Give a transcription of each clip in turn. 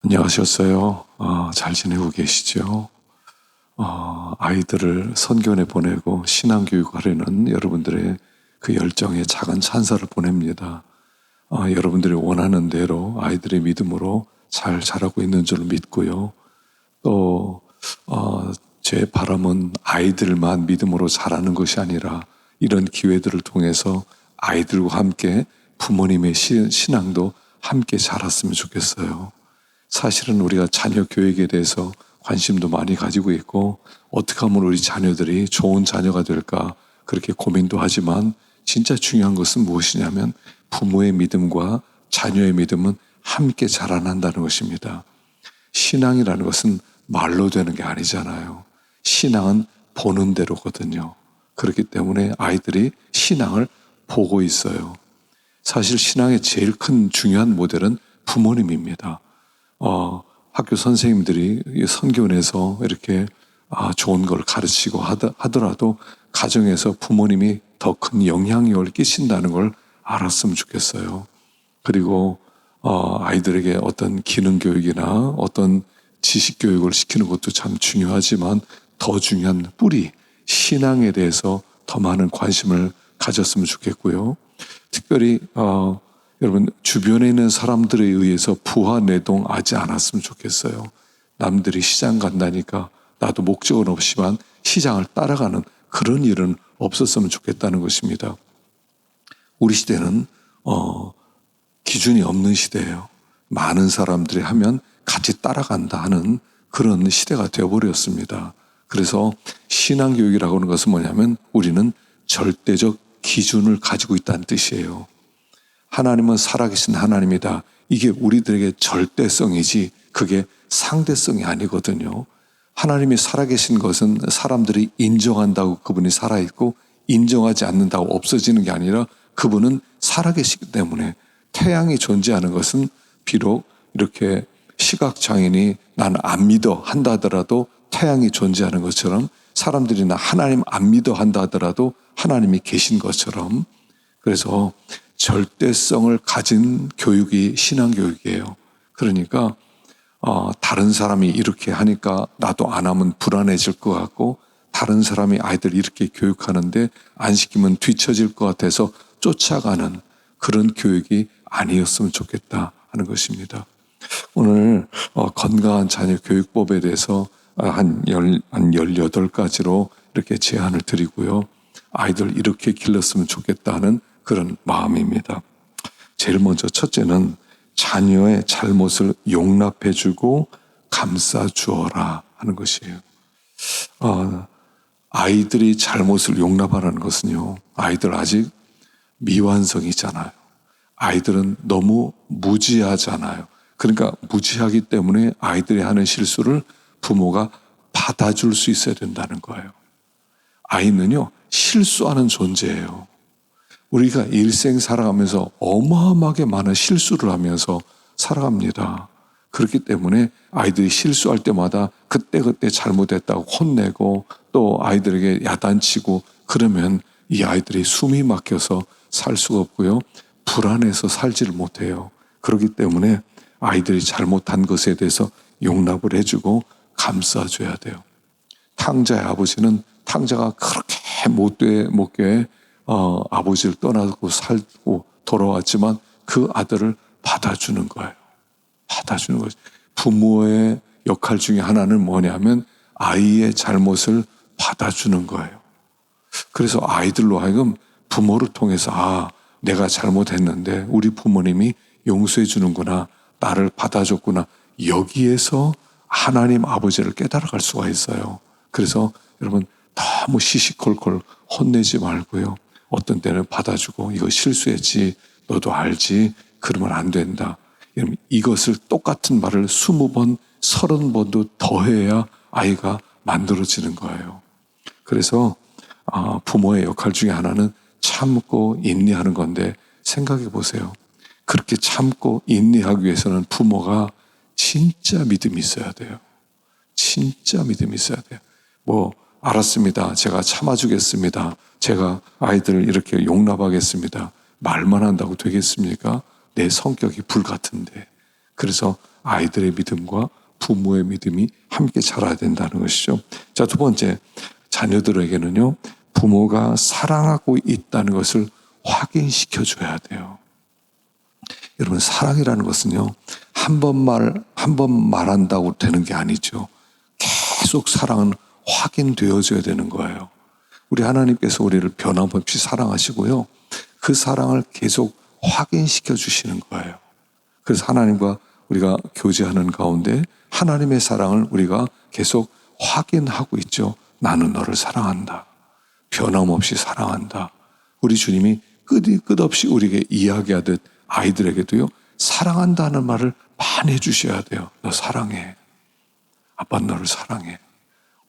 안녕하셨어요? 잘 지내고 계시죠? 아이들을 선교원에 보내고 신앙교육하려는 여러분들의 그 열정에 작은 찬사를 보냅니다. 여러분들이 원하는 대로 아이들의 믿음으로 잘 자라고 있는 줄 믿고요. 또, 제 바람은 아이들만 믿음으로 자라는 것이 아니라 이런 기회들을 통해서 아이들과 함께 부모님의 신앙도 함께 자랐으면 좋겠어요. 사실은 우리가 자녀 교육에 대해서 관심도 많이 가지고 있고 어떻게 하면 우리 자녀들이 좋은 자녀가 될까 그렇게 고민도 하지만 진짜 중요한 것은 무엇이냐면 부모의 믿음과 자녀의 믿음은 함께 자라난다는 것입니다. 신앙이라는 것은 말로 되는 게 아니잖아요. 신앙은 보는 대로거든요. 그렇기 때문에 아이들이 신앙을 보고 있어요. 사실 신앙의 제일 큰 중요한 모델은 부모님입니다. 학교 선생님들이 선교원에서 이렇게 좋은 걸 가르치고 하더라도 가정에서 부모님이 더 큰 영향력을 끼친다는 걸 알았으면 좋겠어요. 그리고 아이들에게 어떤 기능 교육이나 어떤 지식 교육을 시키는 것도 참 중요하지만 더 중요한 뿌리, 신앙에 대해서 더 많은 관심을 가졌으면 좋겠고요. 특별히 여러분 주변에 있는 사람들에 의해서 부하내동하지 않았으면 좋겠어요. 남들이 시장 간다니까 나도 목적은 없지만 시장을 따라가는 그런 일은 없었으면 좋겠다는 것입니다. 우리 시대는 기준이 없는 시대예요. 많은 사람들이 하면 같이 따라간다 하는 그런 시대가 되어버렸습니다. 그래서 신앙교육이라고 하는 것은 뭐냐면 우리는 절대적 기준을 가지고 있다는 뜻이에요. 하나님은 살아계신 하나님이다. 이게 우리들에게 절대성이지 그게 상대성이 아니거든요. 하나님이 살아계신 것은 사람들이 인정한다고 그분이 살아있고 인정하지 않는다고 없어지는 게 아니라 그분은 살아계시기 때문에 태양이 존재하는 것은 비록 이렇게 시각장애인이 난 안 믿어 한다 하더라도 태양이 존재하는 것처럼 사람들이 나 하나님 안 믿어 한다 하더라도 하나님이 계신 것처럼 그래서 절대성을 가진 교육이 신앙교육이에요. 그러니까 다른 사람이 이렇게 하니까 나도 안 하면 불안해질 것 같고 다른 사람이 아이들 이렇게 교육하는데 안 시키면 뒤처질 것 같아서 쫓아가는 그런 교육이 아니었으면 좋겠다 하는 것입니다. 오늘 건강한 자녀 교육법에 대해서 한 18가지로 이렇게 제안을 드리고요. 아이들 이렇게 길렀으면 좋겠다는 그런 마음입니다. 제일 먼저 첫째는 자녀의 잘못을 용납해주고 감싸주어라 하는 것이에요. 아이들이 잘못을 용납하라는 것은요. 아이들 아직 미완성이잖아요. 아이들은 너무 무지하잖아요. 그러니까 무지하기 때문에 아이들이 하는 실수를 부모가 받아줄 수 있어야 된다는 거예요. 아이는요. 실수하는 존재예요. 우리가 일생 살아가면서 어마어마하게 많은 실수를 하면서 살아갑니다. 그렇기 때문에 아이들이 실수할 때마다 그때그때 잘못했다고 혼내고 또 아이들에게 야단치고 그러면 이 아이들이 숨이 막혀서 살 수가 없고요. 불안해서 살지를 못해요. 그렇기 때문에 아이들이 잘못한 것에 대해서 용납을 해주고 감싸줘야 돼요. 탕자의 아버지는 탕자가 그렇게 못돼 아버지를 떠나고 살고 돌아왔지만 그 아들을 받아주는 거예요. 받아주는 거죠. 부모의 역할 중에 하나는 뭐냐면 아이의 잘못을 받아주는 거예요. 그래서 아이들로 하여금 부모를 통해서 내가 잘못했는데 우리 부모님이 용서해 주는구나. 나를 받아줬구나. 여기에서 하나님 아버지를 깨달아갈 수가 있어요. 그래서 여러분 너무 시시콜콜 혼내지 말고요. 어떤 때는 받아주고 이거 실수했지 너도 알지 그러면 안 된다. 여러분 이것을 똑같은 말을 20번 30번도 더 해야 아이가 만들어지는 거예요. 그래서 부모의 역할 중에 하나는 참고 인내하는 건데 생각해 보세요. 그렇게 참고 인내하기 위해서는 부모가 진짜 믿음이 있어야 돼요. 진짜 믿음이 있어야 돼요. 알았습니다. 제가 참아주겠습니다. 제가 아이들을 이렇게 용납하겠습니다. 말만 한다고 되겠습니까? 내 성격이 불같은데. 그래서 아이들의 믿음과 부모의 믿음이 함께 자라야 된다는 것이죠. 자, 두 번째, 자녀들에게는요, 부모가 사랑하고 있다는 것을 확인시켜 줘야 돼요. 여러분, 사랑이라는 것은요, 한 번 말한다고 되는 게 아니죠. 계속 사랑은 확인되어져야 되는 거예요. 우리 하나님께서 우리를 변함없이 사랑하시고요, 그 사랑을 계속 확인시켜 주시는 거예요. 그래서 하나님과 우리가 교제하는 가운데 하나님의 사랑을 우리가 계속 확인하고 있죠. 나는 너를 사랑한다. 변함없이 사랑한다. 우리 주님이 끝없이 우리에게 이야기하듯 아이들에게도요, 사랑한다는 말을 많이 해주셔야 돼요. 너 사랑해. 아빠는 너를 사랑해.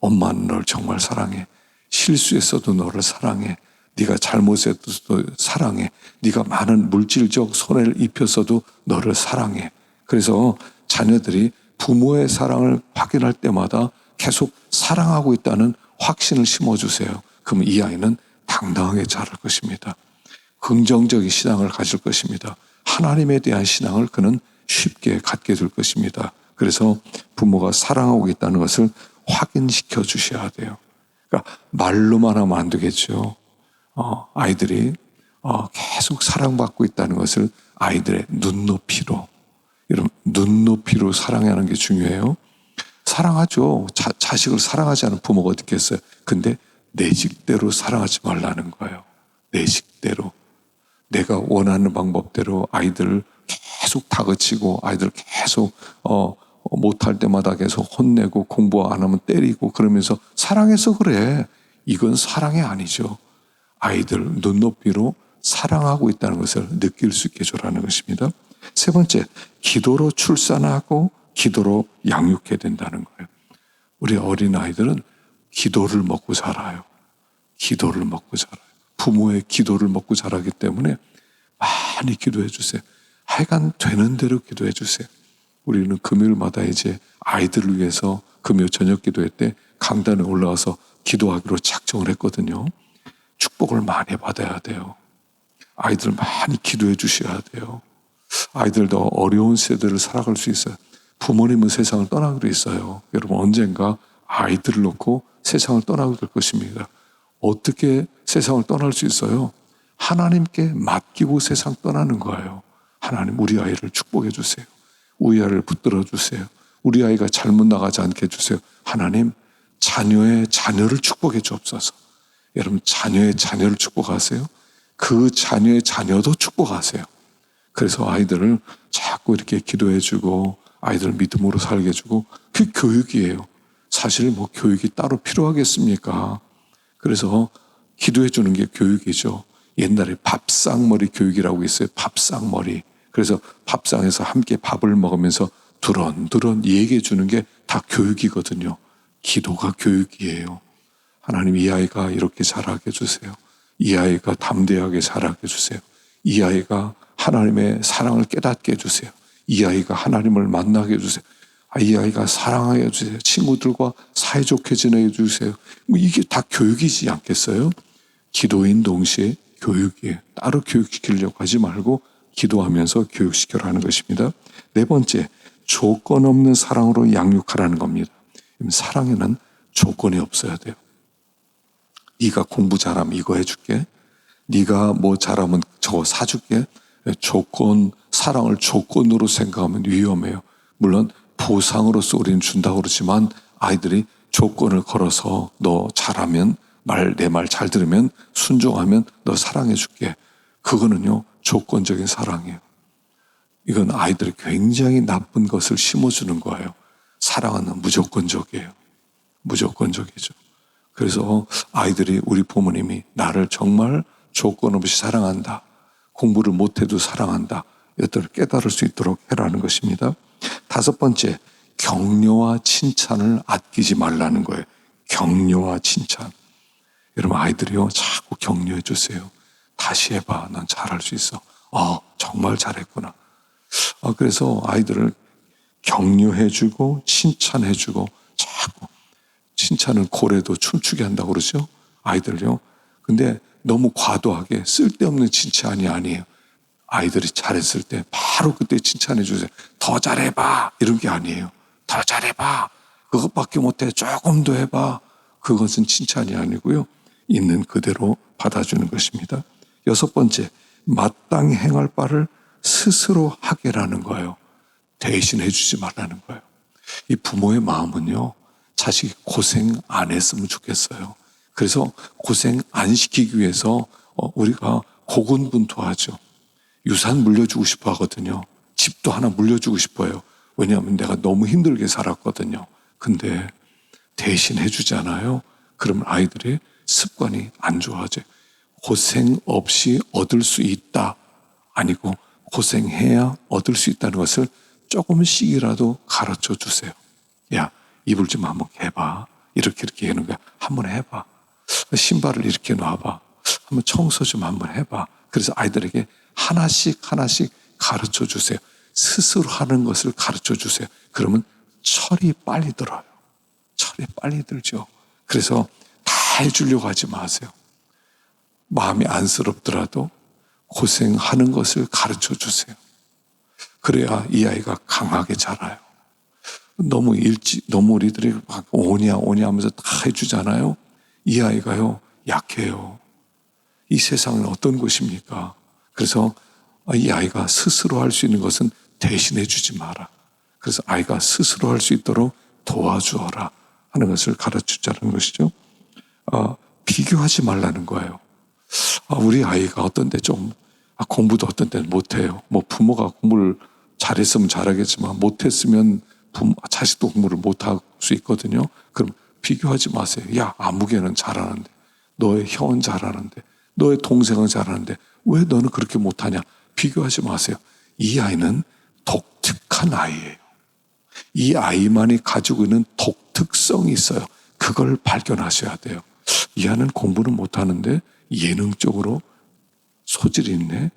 엄마는 너를 정말 사랑해. 실수했어도 너를 사랑해. 네가 잘못했어도 사랑해. 네가 많은 물질적 손해를 입혔어도 너를 사랑해. 그래서 자녀들이 부모의 사랑을 확인할 때마다 계속 사랑하고 있다는 확신을 심어주세요. 그럼 이 아이는 당당하게 자랄 것입니다. 긍정적인 신앙을 가질 것입니다. 하나님에 대한 신앙을 그는 쉽게 갖게 될 것입니다. 그래서 부모가 사랑하고 있다는 것을 확인시켜 주셔야 돼요. 그러니까 말로만 하면 안 되겠죠. 아이들이 계속 사랑받고 있다는 것을 아이들의 눈높이로, 여러분, 눈높이로 사랑하는 게 중요해요. 사랑하죠. 자식을 사랑하지 않은 부모가 어디 있겠어요. 근데 내 식대로 사랑하지 말라는 거예요. 내 식대로. 내가 원하는 방법대로 아이들을 계속 다그치고 아이들을 계속 못할 때마다 계속 혼내고 공부 안 하면 때리고 그러면서 사랑해서 그래. 이건 사랑이 아니죠. 아이들 눈높이로 사랑하고 있다는 것을 느낄 수 있게 해줘라는 것입니다. 세 번째, 기도로 출산하고 기도로 양육해야 된다는 거예요. 우리 어린아이들은 기도를 먹고 자라요. 기도를 먹고 자라요. 부모의 기도를 먹고 자라기 때문에 많이 기도해 주세요. 하여간 되는 대로 기도해 주세요. 우리는 금요일마다 이제 아이들을 위해서 금요 저녁 기도회 때 강단에 올라와서 기도하기로 작정을 했거든요. 축복을 많이 받아야 돼요. 아이들 많이 기도해 주셔야 돼요. 아이들도 어려운 세대를 살아갈 수 있어요. 부모님은 세상을 떠나기로 했어요. 여러분, 언젠가 아이들을 놓고 세상을 떠나게 될 것입니다. 어떻게 세상을 떠날 수 있어요? 하나님께 맡기고 세상 떠나는 거예요. 하나님, 우리 아이를 축복해 주세요. 우리 아이를 붙들어 주세요. 우리 아이가 잘못 나가지 않게 해주세요. 하나님, 자녀의 자녀를 축복해 주옵소서. 여러분, 자녀의 자녀를 축복하세요. 그 자녀의 자녀도 축복하세요. 그래서 아이들을 자꾸 이렇게 기도해 주고 아이들 믿음으로 살게 해주고, 그게 교육이에요. 사실 뭐 교육이 따로 필요하겠습니까? 그래서 기도해 주는 게 교육이죠. 옛날에 밥상머리 교육이라고 있어요. 밥상머리. 그래서 밥상에서 함께 밥을 먹으면서 두런두런 얘기해 주는 게 다 교육이거든요. 기도가 교육이에요. 하나님, 이 아이가 이렇게 자라게 해주세요. 이 아이가 담대하게 자라게 해주세요. 이 아이가 하나님의 사랑을 깨닫게 해주세요. 이 아이가 하나님을 만나게 해주세요. 이 아이가 사랑하게 해주세요. 친구들과 사이좋게 지내게 해주세요. 이게 다 교육이지 않겠어요? 기도인 동시에 교육이에요. 따로 교육시키려고 하지 말고 기도하면서 교육시켜라는 것입니다. 네 번째, 조건 없는 사랑으로 양육하라는 겁니다. 사랑에는 조건이 없어야 돼요. 네가 공부 잘하면 이거 해줄게. 네가 뭐 잘하면 저거 사줄게. 사랑을 조건으로 생각하면 위험해요. 물론 보상으로서 우리는 준다고 그러지만 아이들이 조건을 걸어서 너 잘하면, 내 말 잘 들으면, 순종하면 너 사랑해줄게. 그거는요, 조건적인 사랑이에요. 이건 아이들이 굉장히 나쁜 것을 심어주는 거예요. 사랑은 무조건적이에요. 무조건적이죠. 그래서 아이들이, 우리 부모님이 나를 정말 조건 없이 사랑한다, 공부를 못해도 사랑한다, 이것들을 깨달을 수 있도록 해라는 것입니다. 다섯 번째, 격려와 칭찬을 아끼지 말라는 거예요. 격려와 칭찬. 여러분, 아이들이요, 자꾸 격려해 주세요. 다시 해봐. 난 잘할 수 있어. 정말 잘했구나. 그래서 아이들을 격려해주고 칭찬해주고, 자꾸 칭찬은 고래도 춤추게 한다고 그러죠. 아이들요. 근데 너무 과도하게 쓸데없는 칭찬이 아니에요. 아이들이 잘했을 때 바로 그때 칭찬해 주세요. 더 잘해봐. 이런 게 아니에요. 더 잘해봐. 그것밖에 못해. 조금 더 해봐. 그것은 칭찬이 아니고요. 있는 그대로 받아주는 것입니다. 6번째, 마땅히 행할 바를 스스로 하게라는 거예요. 대신해 주지 말라는 거예요. 이 부모의 마음은요, 자식이 고생 안 했으면 좋겠어요. 그래서 고생 안 시키기 위해서 우리가 고군분투하죠. 유산 물려주고 싶어 하거든요. 집도 하나 물려주고 싶어요. 왜냐하면 내가 너무 힘들게 살았거든요. 근데 대신 해주잖아요. 그러면 아이들의 습관이 안 좋아져요. 고생 없이 얻을 수 있다. 아니고 고생해야 얻을 수 있다는 것을 조금씩이라도 가르쳐 주세요. 야, 이불 좀 한번 해봐. 이렇게 하는 거야. 한번 해봐. 신발을 이렇게 놔봐. 한번 청소 좀 한번 해봐. 그래서 아이들에게 하나씩 가르쳐 주세요. 스스로 하는 것을 가르쳐 주세요. 그러면 철이 빨리 들어요. 철이 빨리 들죠. 그래서 다 해주려고 하지 마세요. 마음이 안쓰럽더라도 고생하는 것을 가르쳐 주세요. 그래야 이 아이가 강하게 자라요. 너무 우리들이 막 오냐 하면서 다 해주잖아요. 이 아이가요, 약해요. 이 세상은 어떤 곳입니까? 그래서 이 아이가 스스로 할 수 있는 것은 대신해 주지 마라. 그래서 아이가 스스로 할 수 있도록 도와주어라 하는 것을 가르치자는 것이죠. 비교하지 말라는 거예요. 우리 아이가 어떤 데 좀 공부도 어떤 때는 못해요. 뭐 부모가 공부를 잘했으면 잘하겠지만 못했으면 자식도 공부를 못할 수 있거든요. 그럼 비교하지 마세요. 야, 아무개는 잘하는데, 너의 형은 잘하는데, 너의 동생은 잘하는데 왜 너는 그렇게 못하냐? 비교하지 마세요. 이 아이는 독특한 아이예요. 이 아이만이 가지고 있는 독특성이 있어요. 그걸 발견하셔야 돼요. 이 아이는 공부는 못하는데 예능적으로 소질이 있네.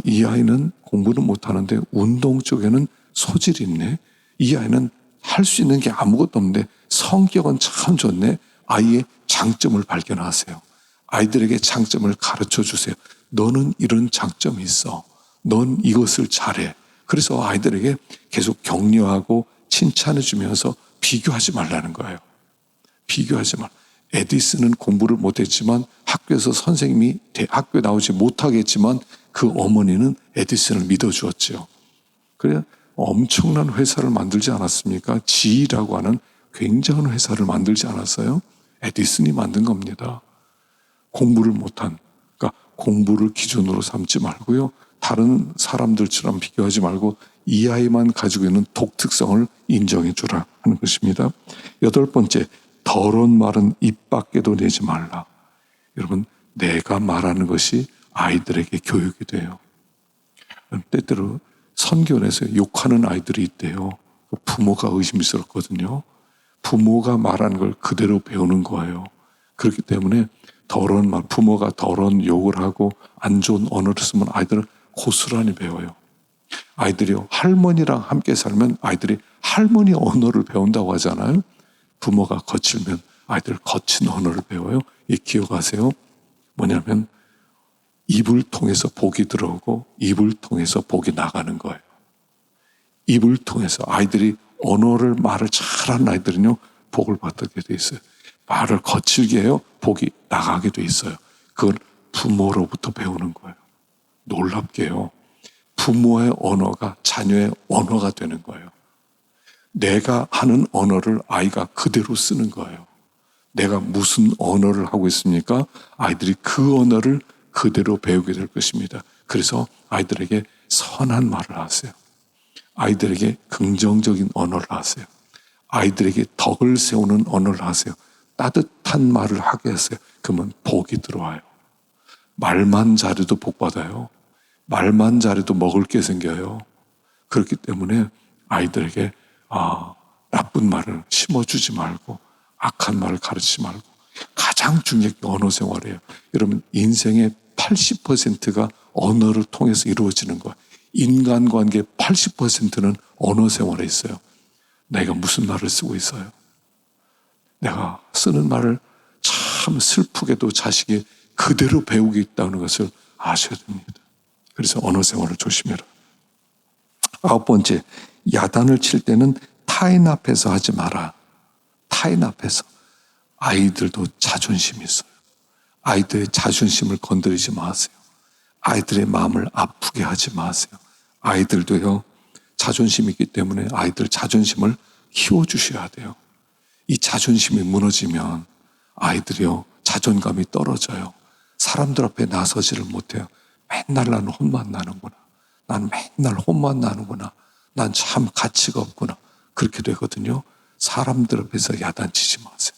이 아이는 공부는 못하는데 운동 쪽에는 소질이 있네. 이 아이는 할 수 있는 게 아무것도 없는데 성격은 참 좋네. 아이의 장점을 발견하세요. 아이들에게 장점을 가르쳐 주세요. 너는 이런 장점이 있어. 넌 이것을 잘해. 그래서 아이들에게 계속 격려하고 칭찬해 주면서 비교하지 말라는 거예요. 비교하지 말. 에디슨은 공부를 못했지만 학교에서 선생님이 학교에 나오지 못하겠지만 그 어머니는 에디슨을 믿어주었죠. 그래 엄청난 회사를 만들지 않았습니까? GE라고 하는 굉장한 회사를 만들지 않았어요? 에디슨이 만든 겁니다. 공부를 못한, 그러니까 공부를 기준으로 삼지 말고요. 다른 사람들처럼 비교하지 말고 이 아이만 가지고 있는 독특성을 인정해 주라 하는 것입니다. 8번째, 더러운 말은 입 밖에도 내지 말라. 여러분, 내가 말하는 것이 아이들에게 교육이 돼요. 때때로 선교원에서 욕하는 아이들이 있대요. 부모가 의심스럽거든요. 부모가 말하는 걸 그대로 배우는 거예요. 그렇기 때문에 더러운 말, 부모가 더러운 욕을 하고 안 좋은 언어를 쓰면 아이들은 고스란히 배워요. 아이들이요, 할머니랑 함께 살면 아이들이 할머니 언어를 배운다고 하잖아요. 부모가 거칠면 아이들 거친 언어를 배워요. 이 기억하세요. 뭐냐면 입을 통해서 복이 들어오고 입을 통해서 복이 나가는 거예요. 입을 통해서 아이들이 말을 잘하는 아이들은요, 복을 받게 돼 있어요. 말을 거칠게 해요. 복이 나가게 돼 있어요. 그걸 부모로부터 배우는 거예요. 놀랍게요. 부모의 언어가 자녀의 언어가 되는 거예요. 내가 하는 언어를 아이가 그대로 쓰는 거예요. 내가 무슨 언어를 하고 있습니까? 아이들이 그 언어를 그대로 배우게 될 것입니다. 그래서 아이들에게 선한 말을 하세요. 아이들에게 긍정적인 언어를 하세요. 아이들에게 덕을 세우는 언어를 하세요. 따뜻한 말을 하게 하세요. 그러면 복이 들어와요. 말만 잘해도 복 받아요. 말만 잘해도 먹을 게 생겨요. 그렇기 때문에 아이들에게 나쁜 말을 심어주지 말고 악한 말을 가르치지 말고 가장 중요한 게 언어 생활이에요. 여러분, 인생의 80%가 언어를 통해서 이루어지는 거예요. 인간관계 80%는 언어 생활에 있어요. 내가 무슨 말을 쓰고 있어요? 내가 쓰는 말을 참 슬프게도 자식이 그대로 배우고 있다는 것을 아셔야 됩니다. 그래서 언어 생활을 조심해라. 9번째, 야단을 칠 때는 타인 앞에서 하지 마라. 타인 앞에서. 아이들도 자존심이 있어요. 아이들의 자존심을 건드리지 마세요. 아이들의 마음을 아프게 하지 마세요. 아이들도요, 자존심이 있기 때문에 아이들 자존심을 키워주셔야 돼요. 이 자존심이 무너지면 아이들이요, 자존감이 떨어져요. 사람들 앞에 나서지를 못해요. 맨날 나는 혼만 나는구나. 난 맨날 혼만 나는구나. 난 참 가치가 없구나. 그렇게 되거든요. 사람들 앞에서 야단치지 마세요.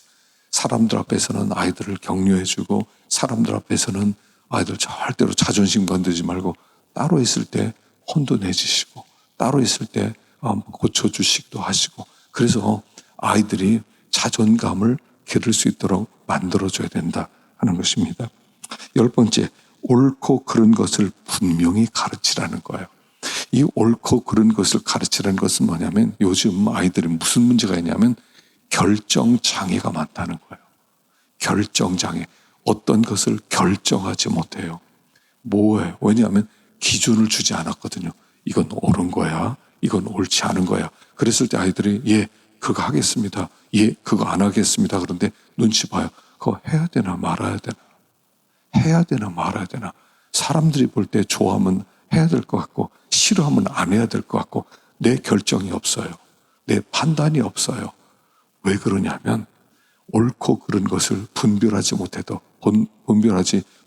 사람들 앞에서는 아이들을 격려해주고, 사람들 앞에서는 아이들 절대로 자존심 건드리지 말고, 따로 있을 때 혼도 내주시고, 따로 있을 때 고쳐주시기도 하시고, 그래서 아이들이 자존감을 기를 수 있도록 만들어줘야 된다 하는 것입니다. 10번째, 옳고 그른 것을 분명히 가르치라는 거예요. 이 옳고 그른 것을 가르치라는 것은 뭐냐면, 요즘 아이들이 무슨 문제가 있냐면 결정장애가 많다는 거예요. 결정장애. 어떤 것을 결정하지 못해요. 뭐예요? 왜냐하면 기준을 주지 않았거든요. 이건 옳은 거야. 이건 옳지 않은 거야. 그랬을 때 아이들이 예, 그거 하겠습니다. 예, 그거 안 하겠습니다. 그런데 눈치 봐요. 그거 해야 되나 말아야 되나. 해야 되나 말아야 되나. 사람들이 볼 때 좋아하면 해야 될 것 같고 싫어하면 안 해야 될 것 같고 내 결정이 없어요. 내 판단이 없어요. 왜 그러냐면 옳고 그른 것을 분별하지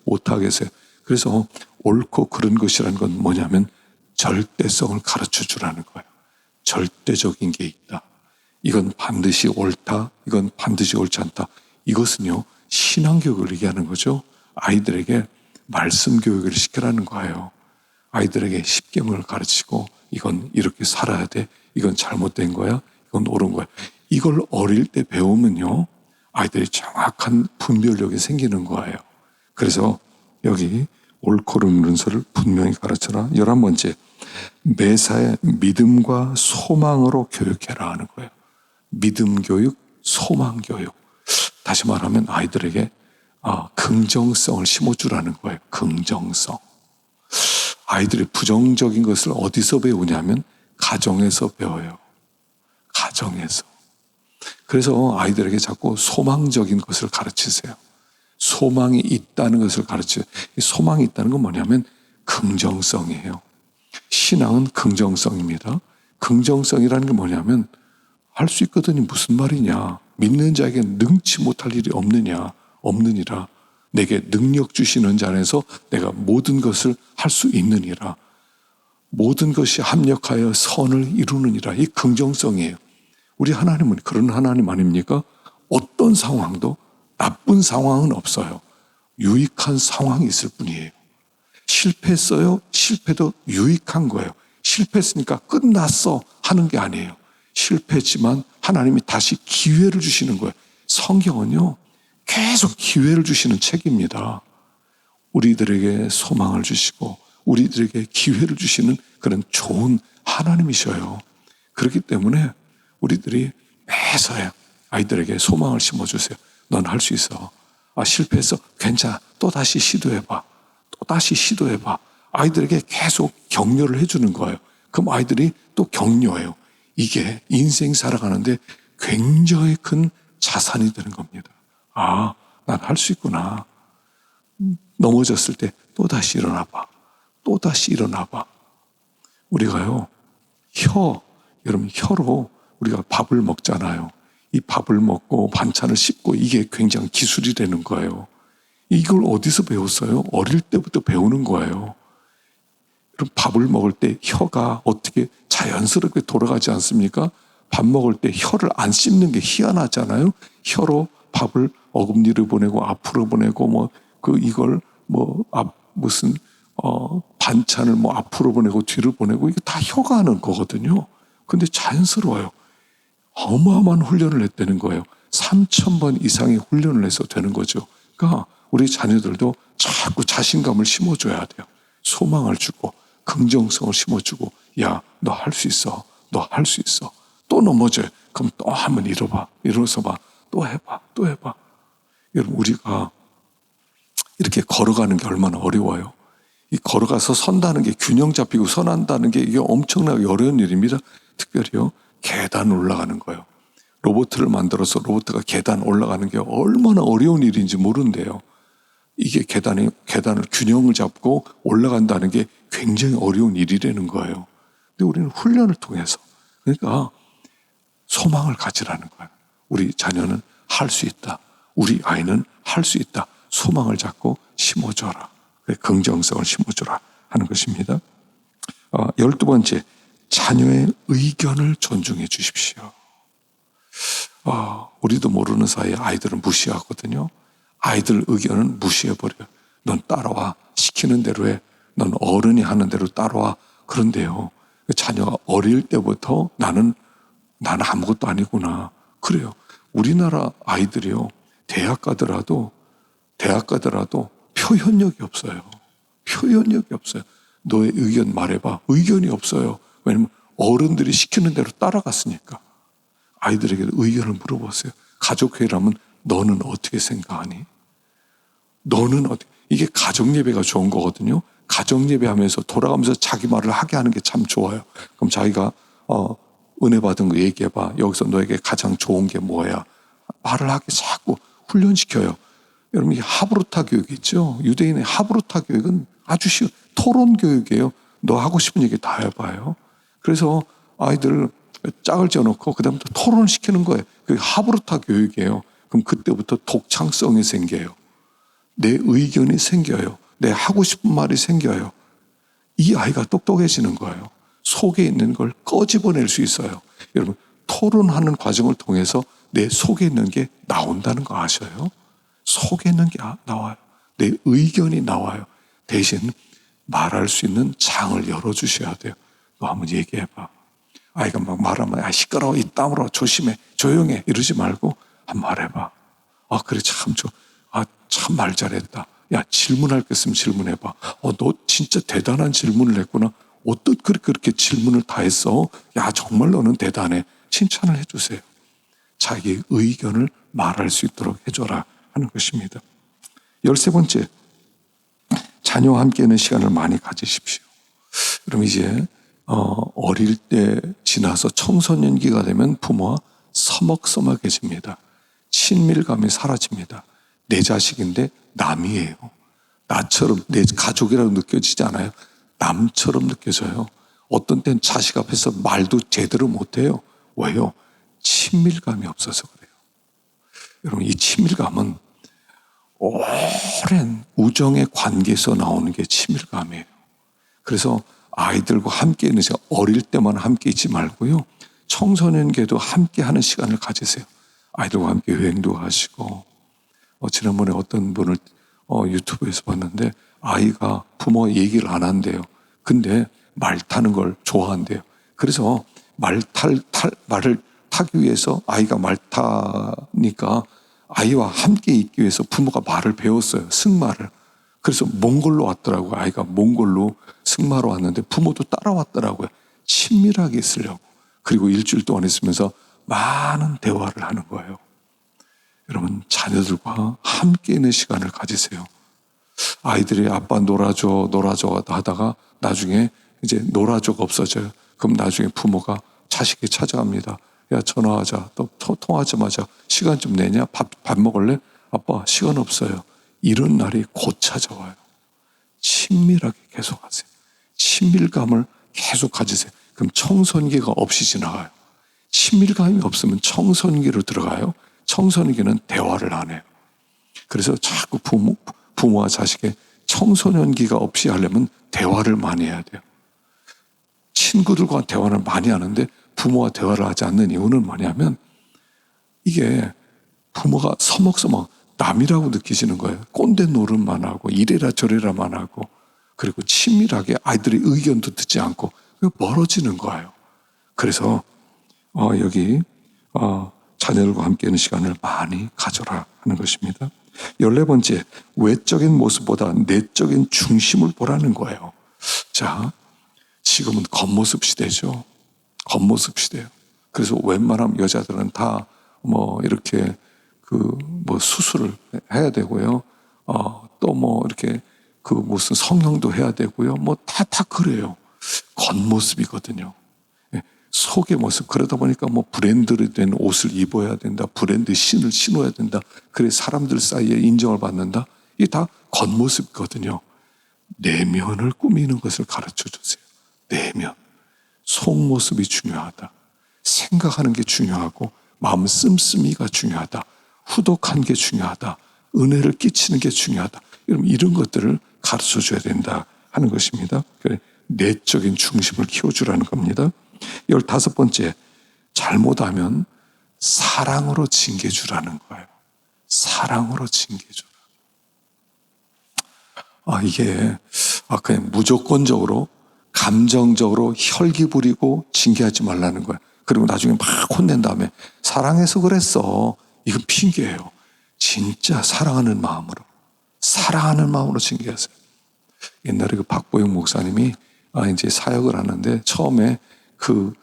못하게 해서요. 그래서 옳고 그른 것이라는 건 뭐냐면 절대성을 가르쳐 주라는 거예요. 절대적인 게 있다. 이건 반드시 옳다. 이건 반드시 옳지 않다. 이것은요, 신앙교육을 얘기하는 거죠. 아이들에게 말씀 교육을 시키라는 거예요. 아이들에게 십계명을 가르치고 이건 이렇게 살아야 돼. 이건 잘못된 거야. 이건 옳은 거야. 이걸 어릴 때 배우면요, 아이들이 정확한 분별력이 생기는 거예요. 그래서 여기 옳고 그른 것을 분명히 가르쳐라. 11번째, 매사에 믿음과 소망으로 교육해라 하는 거예요. 믿음 교육, 소망 교육. 다시 말하면 아이들에게 긍정성을 심어주라는 거예요. 긍정성. 아이들이 부정적인 것을 어디서 배우냐면 가정에서 배워요. 가정에서. 그래서 아이들에게 자꾸 소망적인 것을 가르치세요. 소망이 있다는 것을 가르쳐요. 소망이 있다는 건 뭐냐면 긍정성이에요. 신앙은 긍정성입니다. 긍정성이라는 게 뭐냐면 할 수 있거든요. 무슨 말이냐. 믿는 자에게 능치 못할 일이 없느니라. 내게 능력 주시는 자 안에서 내가 모든 것을 할 수 있느니라. 모든 것이 합력하여 선을 이루느니라. 이 긍정성이에요. 우리 하나님은 그런 하나님 아닙니까? 어떤 상황도 나쁜 상황은 없어요. 유익한 상황이 있을 뿐이에요. 실패했어요? 실패도 유익한 거예요. 실패했으니까 끝났어 하는 게 아니에요. 실패했지만 하나님이 다시 기회를 주시는 거예요. 성경은요, 계속 기회를 주시는 책입니다. 우리들에게 소망을 주시고 우리들에게 기회를 주시는 그런 좋은 하나님이셔요. 그렇기 때문에 우리들이 매사에 아이들에게 소망을 심어주세요. 넌 할 수 있어. 실패했어. 괜찮아. 또 다시 시도해봐. 또 다시 시도해봐. 아이들에게 계속 격려를 해주는 거예요. 그럼 아이들이 또 격려해요. 이게 인생 살아가는데 굉장히 큰 자산이 되는 겁니다. 난 할 수 있구나. 넘어졌을 때 또 다시 일어나봐. 또 다시 일어나봐. 우리가요, 여러분 혀로 우리가 밥을 먹잖아요. 이 밥을 먹고 반찬을 씹고 이게 굉장히 기술이 되는 거예요. 이걸 어디서 배웠어요? 어릴 때부터 배우는 거예요. 그럼 밥을 먹을 때 혀가 어떻게 자연스럽게 돌아가지 않습니까? 밥 먹을 때 혀를 안 씹는 게 희한하잖아요. 혀로 밥을 어금니를 보내고 앞으로 보내고 반찬을 앞으로 보내고 뒤로 보내고 이게 다 혀가 하는 거거든요. 근데 자연스러워요. 어마어마한 훈련을 했다는 거예요. 3,000번 이상의 훈련을 해서 되는 거죠. 그러니까 우리 자녀들도 자꾸 자신감을 심어줘야 돼요. 소망을 주고 긍정성을 심어주고 야, 너 할 수 있어. 너 할 수 있어. 또 넘어져요. 그럼 또 한번 일어서 봐. 또 해봐. 또 해봐. 여러분, 우리가 이렇게 걸어가는 게 얼마나 어려워요. 이 걸어가서 선다는 게 균형 잡히고 선한다는 게 이게 엄청나게 어려운 일입니다. 특별히요. 계단 올라가는 거예요. 로봇을 만들어서 로봇가 계단 올라가는 게 얼마나 어려운 일인지 모른대요. 이게 계단을 균형을 잡고 올라간다는 게 굉장히 어려운 일이라는 거예요. 근데 우리는 훈련을 통해서, 그러니까 소망을 가지라는 거예요. 우리 자녀는 할 수 있다. 우리 아이는 할 수 있다. 소망을 잡고 심어줘라. 긍정성을 심어줘라 하는 것입니다. 12번째, 자녀의 의견을 존중해 주십시오. 우리도 모르는 사이에 아이들은 무시하거든요. 아이들 의견은 무시해버려요. 넌 따라와. 시키는 대로 해. 넌 어른이 하는 대로 따라와. 그런데요, 자녀가 어릴 때부터 나는 아무것도 아니구나. 그래요. 우리나라 아이들이요, 대학 가더라도 표현력이 없어요. 표현력이 없어요. 너의 의견 말해봐. 의견이 없어요. 왜냐면 어른들이 시키는 대로 따라갔으니까. 아이들에게 의견을 물어보세요. 가족회의라면 너는 어떻게 생각하니? 너는 어떻게? 이게 가정예배가 좋은 거거든요. 가정예배 하면서 돌아가면서 자기 말을 하게 하는 게 참 좋아요. 그럼 자기가 은혜 받은 거 얘기해봐. 여기서 너에게 가장 좋은 게 뭐야? 말을 하게 자꾸 훈련시켜요. 여러분, 이게 하브루타 교육 있죠? 유대인의 하브루타 교육은 아주 쉬운 토론 교육이에요. 너 하고 싶은 얘기 다 해봐요. 그래서 아이들 짝을 지어놓고 그다음부터 토론을 시키는 거예요. 그게 하브루타 교육이에요. 그럼 그때부터 독창성이 생겨요. 내 의견이 생겨요. 내 하고 싶은 말이 생겨요. 이 아이가 똑똑해지는 거예요. 속에 있는 걸 꺼집어낼 수 있어요. 여러분, 토론하는 과정을 통해서 내 속에 있는 게 나온다는 거 아셔요? 속에 있는 게 나와요. 내 의견이 나와요. 대신 말할 수 있는 장을 열어주셔야 돼요. 너 한번 얘기해봐. 아이가 막 말하면 시끄러워, 이 땀으로 조심해, 조용해 이러지 말고 한번 말해봐. 그래, 참 말 잘했다. 야, 질문할 게 있으면 질문해봐. 너 진짜 대단한 질문을 했구나. 어떻게 그렇게 질문을 다 했어? 야, 정말 너는 대단해. 칭찬을 해주세요. 자기 의견을 말할 수 있도록 해줘라 하는 것입니다. 13번째, 자녀와 함께 있는 시간을 많이 가지십시오. 그럼 이제 어릴 때 지나서 청소년기가 되면 부모와 서먹서먹해집니다. 친밀감이 사라집니다. 내 자식인데 남이에요. 나처럼 내 가족이라고 느껴지지 않아요. 남처럼 느껴져요. 어떤 때는 자식 앞에서 말도 제대로 못해요. 왜요? 친밀감이 없어서 그래요. 여러분, 이 친밀감은 오랜 우정의 관계에서 나오는 게 친밀감이에요. 그래서 아이들과 함께 있는 시간, 어릴 때만 함께 있지 말고요, 청소년기에도 함께 하는 시간을 가지세요. 아이들과 함께 여행도 하시고, 지난번에 어떤 분을 유튜브에서 봤는데 아이가 부모 얘기를 안 한대요. 근데 말 타는 걸 좋아한대요. 그래서 말을 타기 위해서 아이가 말 타니까 아이와 함께 있기 위해서 부모가 말을 배웠어요. 승마를. 그래서 몽골로 왔더라고요. 아이가 몽골로 승마로 왔는데 부모도 따라왔더라고요. 친밀하게 있으려고. 그리고 일주일 동안 있으면서 많은 대화를 하는 거예요. 여러분, 자녀들과 함께 있는 시간을 가지세요. 아이들이 아빠 놀아줘 하다가 나중에 이제 놀아줘가 없어져요. 그럼 나중에 부모가 자식이 찾아갑니다. 야, 전화하자. 또 통화하자마자 시간 좀 내냐? 밥 먹을래? 아빠 시간 없어요. 이런 날이 곧 찾아와요. 친밀하게 계속 하세요. 친밀감을 계속 가지세요. 그럼 청소년기가 없이 지나가요. 친밀감이 없으면 청소년기로 들어가요. 청소년기는 대화를 안 해요. 그래서 자꾸 부모와 자식의 청소년기가 없이 하려면 대화를 많이 해야 돼요. 친구들과 대화를 많이 하는데 부모와 대화를 하지 않는 이유는 뭐냐면 이게 부모가 서먹서먹 남이라고 느끼시는 거예요. 꼰대 노릇만 하고 이래라 저래라만 하고, 그리고 친밀하게 아이들의 의견도 듣지 않고 멀어지는 거예요. 그래서 여기 자녀들과 함께 있는 시간을 많이 가져라 하는 것입니다. 14번째, 외적인 모습보다 내적인 중심을 보라는 거예요. 자, 지금은 겉모습 시대죠. 겉모습 시대예요. 그래서 웬만하면 여자들은 다 이렇게 수술을 해야 되고요. 또 이렇게 그 무슨 성형도 해야 되고요. 뭐 다 그래요. 겉모습이거든요. 예, 속의 모습. 그러다 보니까 뭐 브랜드로 된 옷을 입어야 된다. 브랜드 신을 신어야 된다. 그래 사람들 사이에 인정을 받는다. 이게 다 겉모습이거든요. 내면을 꾸미는 것을 가르쳐 주세요. 내면. 속모습이 중요하다. 생각하는 게 중요하고 마음 씀씀이가 중요하다. 후덕한 게 중요하다. 은혜를 끼치는 게 중요하다. 이런 것들을 가르쳐 줘야 된다 하는 것입니다. 그래, 내적인 중심을 키워주라는 겁니다. 15번째, 잘못하면 사랑으로 징계주라는 거예요. 사랑으로 징계주라. 이게 그냥 무조건적으로 감정적으로 혈기 부리고 징계하지 말라는 거예요. 그리고 나중에 막 혼낸 다음에 사랑해서 그랬어. 이건 핑계예요. 진짜 사랑하는 마음으로 징계하세요. 옛날에 그 박보영 목사님이 이제 사역을 하는데 처음에 그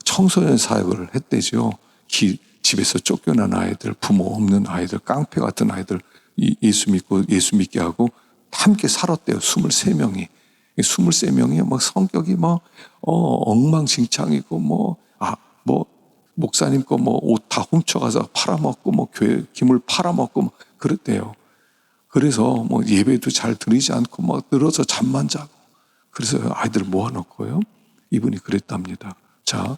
청소년 사역을 했대죠. 집에서 쫓겨난 아이들, 부모 없는 아이들, 깡패 같은 아이들 예수 믿게 하고 함께 살았대요. 23명이. 23명이 막 성격이 엉망진창이고 목사님 거 옷 다 훔쳐가서 팔아먹고 교회 기물 팔아먹고 그랬대요. 그래서 예배도 잘 드리지 않고 늘어서 잠만 자고. 그래서 아이들을 모아놓고요. 이분이 그랬답니다. 자,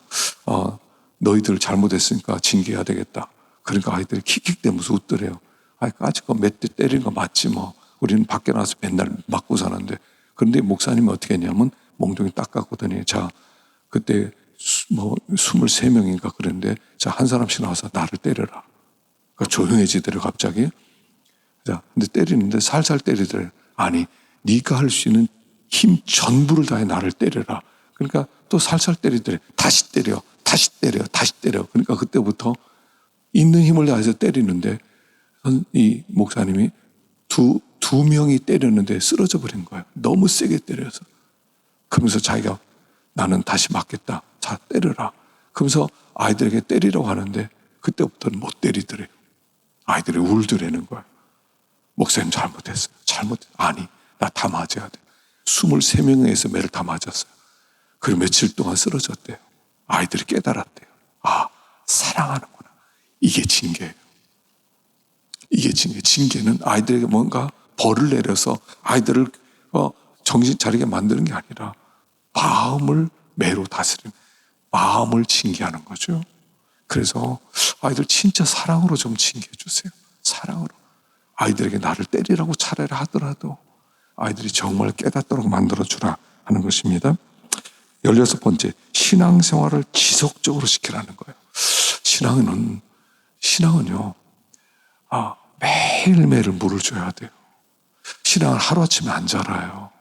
너희들 잘못했으니까 징계해야 되겠다. 그러니까 아이들이 킥킥대면서 웃더래요. 까짓거 몇 대 때리는 거 맞지 뭐. 우리는 밖에 나와서 맨날 맞고 사는데. 그런데 목사님이 어떻게 했냐면 몽둥이 딱 깎거든요. 자, 그때 23명인가 그랬는데 자, 한 사람씩 나와서 나를 때려라. 그러니까 조용해지더래요, 갑자기. 자, 근데 때리는데 살살 때리더래요. 아니, 네가 할 수 있는 힘 전부를 다해 나를 때려라. 그러니까 또 살살 때리더래요. 다시 때려. 그러니까 그때부터 있는 힘을 다해서 때리는데 이 목사님이 두 명이 때렸는데 쓰러져 버린 거예요. 너무 세게 때려서. 그러면서 자기가 나는 다시 맞겠다. 자, 때려라. 그러면서 아이들에게 때리라고 하는데 그때부터는 못 때리더래요. 아이들이 울더라는 거예요. 목사님 잘못했어요. 아니, 나 다 맞아야 돼. 23명에서 매를 다 맞았어요. 그리고 며칠 동안 쓰러졌대요. 아이들이 깨달았대요. 사랑하는구나. 이게 징계예요. 이게 징계는 아이들에게 뭔가 벌을 내려서 아이들을 정신 차리게 만드는 게 아니라 마음을 매로 다스리는, 마음을 징계하는 거죠. 그래서 아이들 진짜 사랑으로 좀 징계해 주세요. 사랑으로. 아이들에게 나를 때리라고 차라리 하더라도 아이들이 정말 깨닫도록 만들어주라 하는 것입니다. 16번째, 신앙생활을 지속적으로 시키라는 거예요. 신앙은요, 매일매일 물을 줘야 돼요. 신앙은 하루아침에 안 자라요.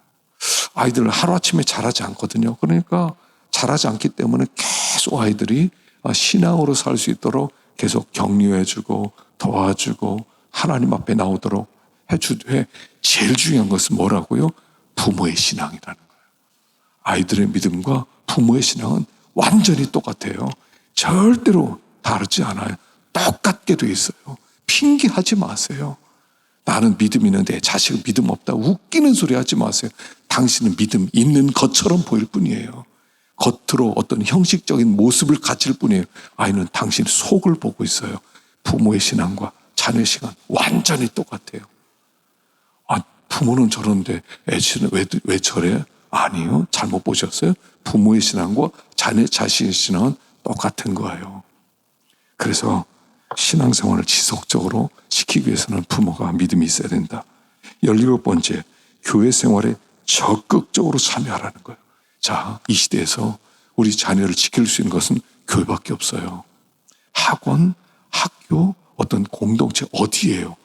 아이들은 하루아침에 자라지 않거든요. 그러니까 자라지 않기 때문에 계속 아이들이 신앙으로 살 수 있도록 계속 격려해주고 도와주고 하나님 앞에 나오도록 해주되 제일 중요한 것은 뭐라고요? 부모의 신앙이라는 거예요. 아이들의 믿음과 부모의 신앙은 완전히 똑같아요. 절대로 다르지 않아요. 똑같게 돼 있어요. 핑계하지 마세요. 나는 믿음 있는데 내 자식은 믿음 없다. 웃기는 소리 하지 마세요. 당신은 믿음 있는 것처럼 보일 뿐이에요. 겉으로 어떤 형식적인 모습을 가질 뿐이에요. 아이는 당신 속을 보고 있어요. 부모의 신앙과 자녀의 신앙 완전히 똑같아요. 부모는 저런데 애는 왜 저래? 아니요. 잘못 보셨어요. 부모의 신앙과 자신의 신앙은 똑같은 거예요. 그래서 신앙생활을 지속적으로 시키기 위해서는 부모가 믿음이 있어야 된다. 17번째, 교회 생활에 적극적으로 참여하라는 거예요. 자, 이 시대에서 우리 자녀를 지킬 수 있는 것은 교회밖에 없어요. 학원, 학교, 어떤 공동체 어디예요?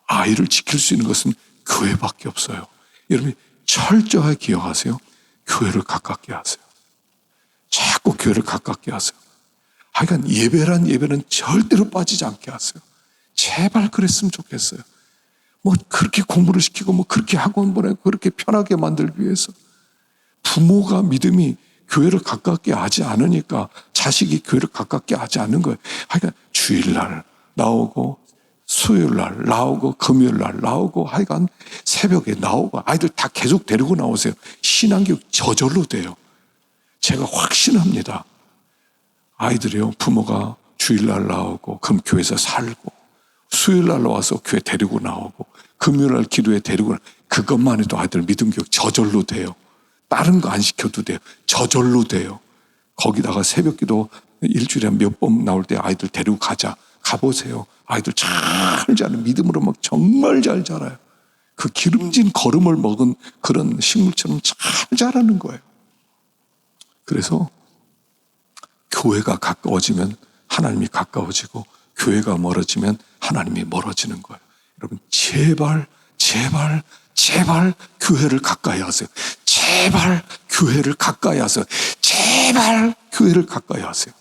아이를 지킬 수 있는 것은 교회밖에 없어요. 여러분이 철저하게 기억하세요. 교회를 가깝게 하세요. 자꾸 교회를 가깝게 하세요. 하여간 예배는 절대로 빠지지 않게 하세요. 제발 그랬으면 좋겠어요. 그렇게 공부를 시키고 그렇게 학원 보내고 그렇게 편하게 만들기 위해서 부모가 믿음이 교회를 가깝게 하지 않으니까 자식이 교회를 가깝게 하지 않는 거예요. 하여간 주일날 나오고 수요일 날 나오고 금요일 날 나오고 하여간 새벽에 나오고 아이들 다 계속 데리고 나오세요. 신앙교육 저절로 돼요. 제가 확신합니다. 아이들이요, 부모가 주일날 나오고 그럼 교회에서 살고 수요일날 와서 교회 데리고 나오고 금요일날 기도에 데리고 나오고 그것만 해도 아이들 믿음교육 저절로 돼요. 다른 거 안 시켜도 돼요. 저절로 돼요. 거기다가 새벽기도 일주일에 몇 번 나올 때 아이들 데리고 가보세요. 아이들 잘 자라요. 믿음으로 막 정말 잘 자라요. 그 기름진 걸음을 먹은 그런 식물처럼 잘 자라는 거예요. 그래서 교회가 가까워지면 하나님이 가까워지고 교회가 멀어지면 하나님이 멀어지는 거예요. 여러분 제발 교회를 가까이 하세요. 제발 교회를 가까이 하세요. 제발 교회를 가까이 하세요.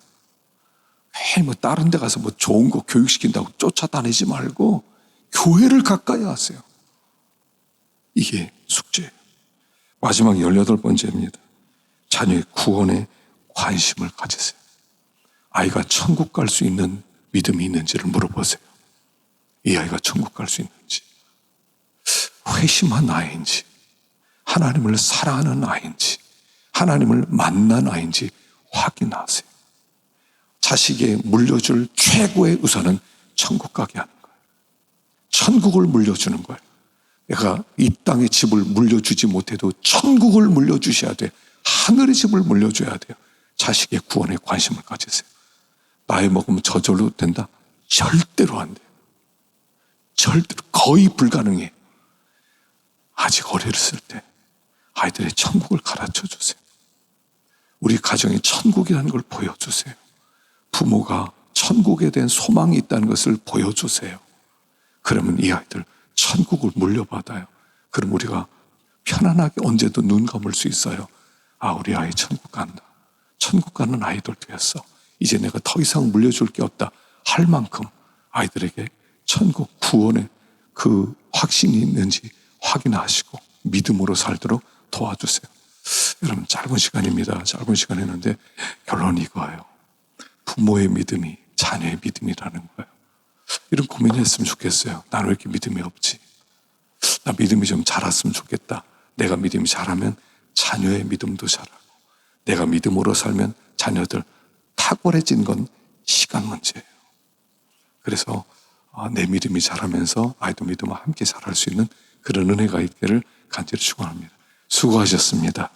뭐 다른 데 가서 뭐 좋은 거 교육시킨다고 쫓아다니지 말고 교회를 가까이 하세요. 이게 숙제예요. 마지막 18번째입니다. 자녀의 구원에 관심을 가지세요. 아이가 천국 갈 수 있는 믿음이 있는지를 물어보세요. 이 아이가 천국 갈 수 있는지, 회심한 아이인지, 하나님을 사랑하는 아이인지, 하나님을 만난 아이인지 확인하세요. 자식에 물려줄 최고의 우선은 천국 가게 하는 거예요. 천국을 물려주는 거예요. 내가 이 땅의 집을 물려주지 못해도 천국을 물려주셔야 돼요. 하늘의 집을 물려줘야 돼요. 자식의 구원에 관심을 가지세요. 나이 먹으면 저절로 된다? 절대로 안 돼요. 절대로 거의 불가능해요. 아직 어렸을 때 아이들의 천국을 가르쳐 주세요. 우리 가정에 천국이라는 걸 보여주세요. 부모가 천국에 대한 소망이 있다는 것을 보여주세요. 그러면 이 아이들 천국을 물려받아요. 그럼 우리가 편안하게 언제도 눈 감을 수 있어요. 아, 우리 아이 천국 간다. 천국 가는 아이들 되었어. 이제 내가 더 이상 물려줄 게 없다 할 만큼 아이들에게 천국 구원의 그 확신이 있는지 확인하시고 믿음으로 살도록 도와주세요. 여러분 짧은 시간입니다. 짧은 시간 했는데 결론이 이거예요. 부모의 믿음이 자녀의 믿음이라는 거예요. 이런 고민했으면 좋겠어요. 나는 왜 이렇게 믿음이 없지? 나 믿음이 좀 자랐으면 좋겠다. 내가 믿음이 자라면 자녀의 믿음도 자라고, 내가 믿음으로 살면 자녀들 탁월해진 건 시간 문제예요. 그래서 내 믿음이 자라면서 아이도 믿음과 함께 자랄 수 있는 그런 은혜가 있기를 간절히 축원합니다. 수고하셨습니다.